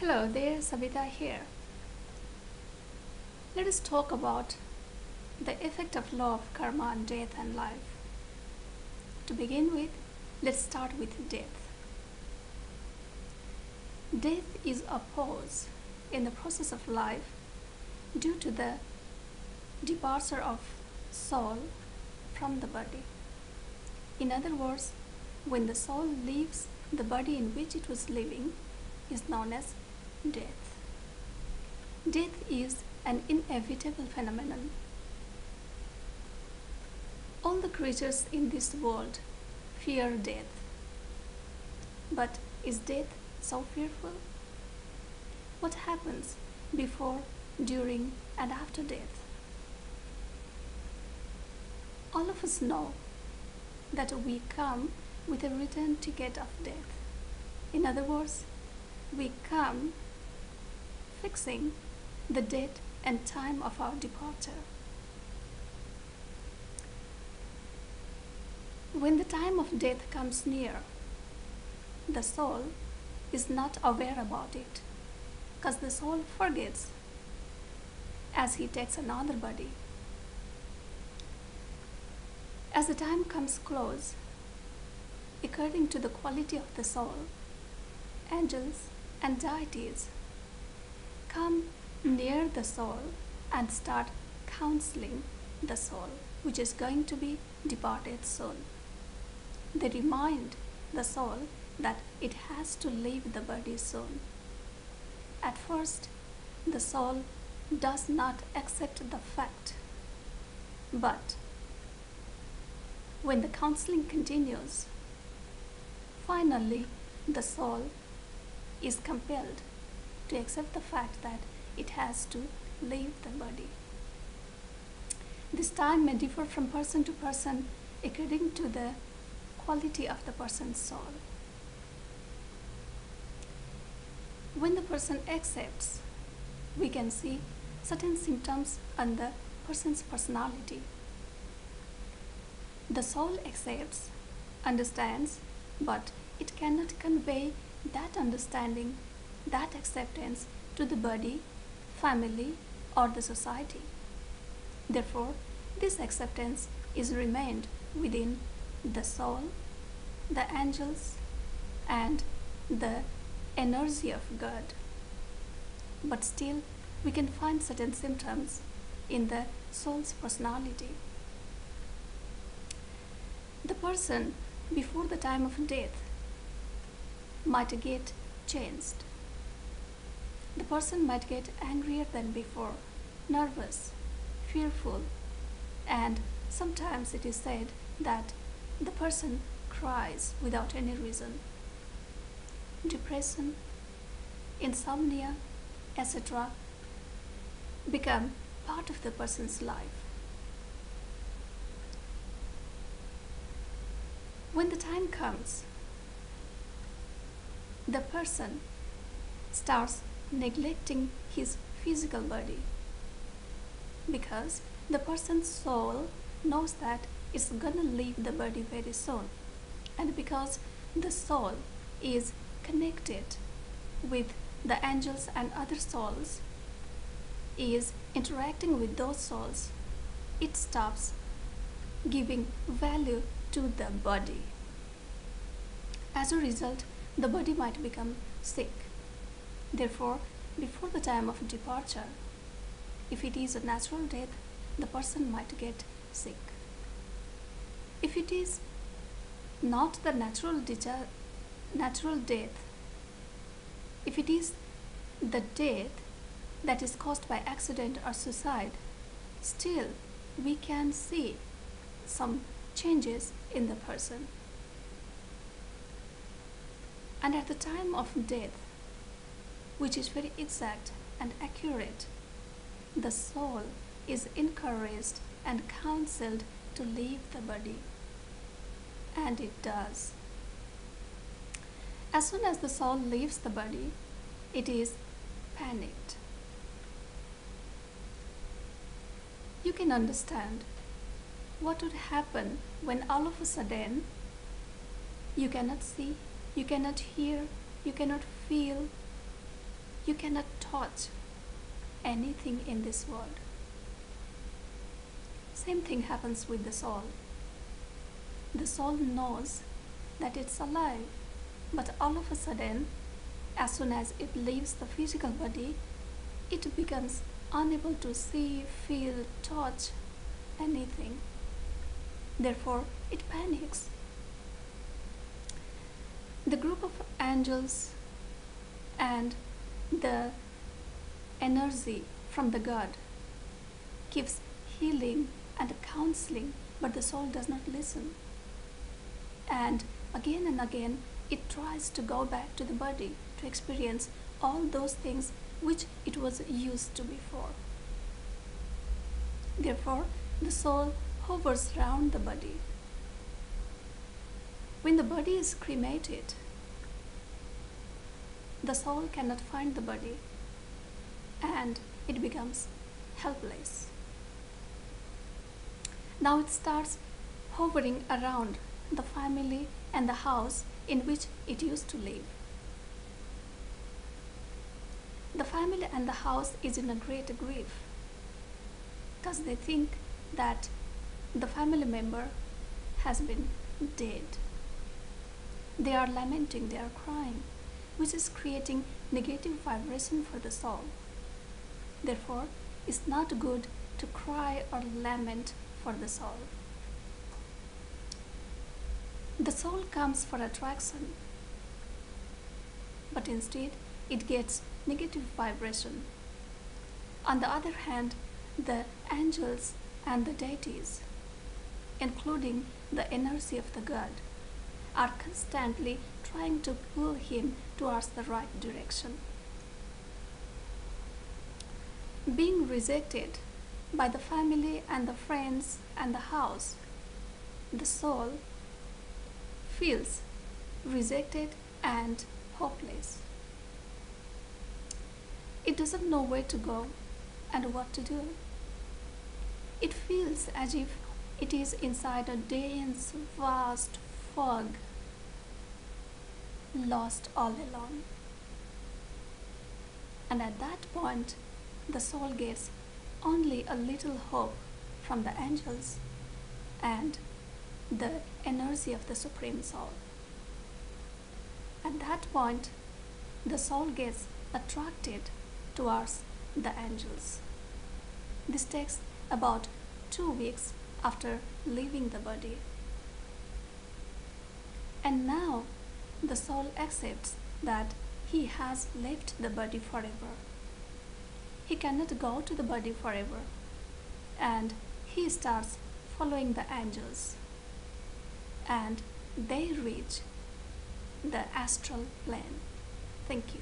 Hello there, Sabita here. Let us talk about the effect of law of karma on death and life. To begin with, let's start with death. Death is a pause in the process of life due to the departure of soul from the body. In other words, when the soul leaves the body in which it was living is known as death. Death is an inevitable phenomenon. All the creatures in this world fear death. But is death so fearful? What happens before, during, and after death? All of us know that we come with a return ticket of death. In other words, we come fixing the date and time of our departure. When the time of death comes near, the soul is not aware about it, because the soul forgets as he takes another body. As the time comes close, according to the quality of the soul, angels and deities come near the soul and start counseling the soul, which is going to be departed soon. They remind the soul that it has to leave the body soon. At first, the soul does not accept the fact, but when the counseling continues, finally the soul is compelled to accept the fact that it has to leave the body. This time may differ from person to person according to the quality of the person's soul. When the person accepts, we can see certain symptoms on the person's personality. The soul accepts, understands, but it cannot convey that understanding, that acceptance to the body, family, or the society. Therefore, this acceptance is remained within the soul, the angels, and the energy of God. But still, we can find certain symptoms in the soul's personality. The person before the time of death might get changed. The person might get angrier than before, nervous, fearful, and sometimes it is said that the person cries without any reason. Depression, insomnia, etc. become part of the person's life. When the time comes, the person starts neglecting his physical body because the person's soul knows that it's gonna leave the body very soon, and because the soul is connected with the angels and other souls, is interacting with those souls, it stops giving value to the body. As a result, the body might become sick. Therefore, before the time of departure, if it is a natural death, the person might get sick. If it is not the natural death, if it is the death that is caused by accident or suicide, still we can see some changes in the person. And at the time of death, which is very exact and accurate, the soul is encouraged and counseled to leave the body. And it does. As soon as the soul leaves the body, it is panicked. You can understand what would happen when all of a sudden you cannot see, you cannot hear, you cannot feel, You cannot touch anything in this world. Same thing happens with the soul. The soul knows that it's alive, but all of a sudden, as soon as it leaves the physical body, it becomes unable to see, feel, touch anything. Therefore, it panics. The group of angels and the energy from the God gives healing and counseling, but the soul does not listen. And again, it tries to go back to the body to experience all those things which it was used to before. Therefore, the soul hovers around the body. When the body is cremated, the soul cannot find the body and it becomes helpless. Now it starts hovering around the family and the house in which it used to live. The family and the house is in a great grief because they think that the family member has been dead. They are lamenting, they are crying, which is creating negative vibration for the soul. Therefore, it's not good to cry or lament for the soul. The soul comes for attraction, but instead it gets negative vibration. On the other hand, the angels and the deities, including the energy of the God, are constantly trying to pull him towards the right direction. Being rejected by the family and the friends and the house, the soul feels rejected and hopeless. It doesn't know where to go and what to do. It feels as if it is inside a dense, vast fog, lost all alone. And at that point, the soul gets only a little hope from the angels and the energy of the Supreme Soul. At that point, the soul gets attracted towards the angels. This takes about 2 weeks after leaving the body. And now the soul accepts that he has left the body forever. He cannot go to the body forever, and he starts following the angels, and they reach the astral plane. Thank you.